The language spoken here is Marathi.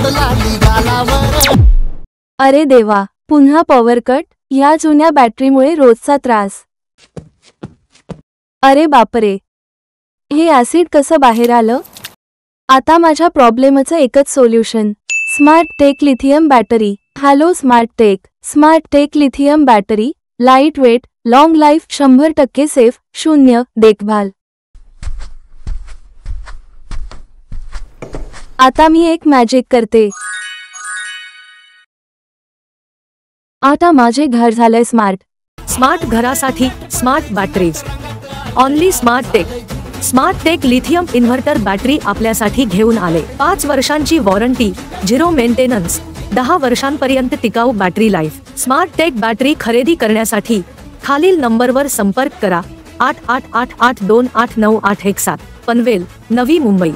लाली गालावर। अरे देवा, पुन्हा पॉवर कट। ह्या जुन्या बॅटरीमुळे रोजचा त्रास। अरे बापरे, हे ऍसिड कसं बाहेर आलं? आता माझ्या प्रॉब्लेमचं एकच solution, Smart Tech lithium battery. Hello Smart Tech lithium battery, lightweight, long life, 100% safe, 0 देखभाल। आता मी एक मॅजिक करते। आता माझे घर झालंय स्मार्ट घरासाठी smart batteries. Only Smart Tech lithium inverter battery आपल्यासाठी घेऊन आले। 5 वर्षांची वॉरंटी, 0 मेंटेनन्स, 10 वर्षांपर्यंत टिकाऊ battery life. Smart Tech battery खरेदी करण्यासाठी खालील नंबरवर संपर्क करा। 8888289817, पनवेल, नवी मुंबई।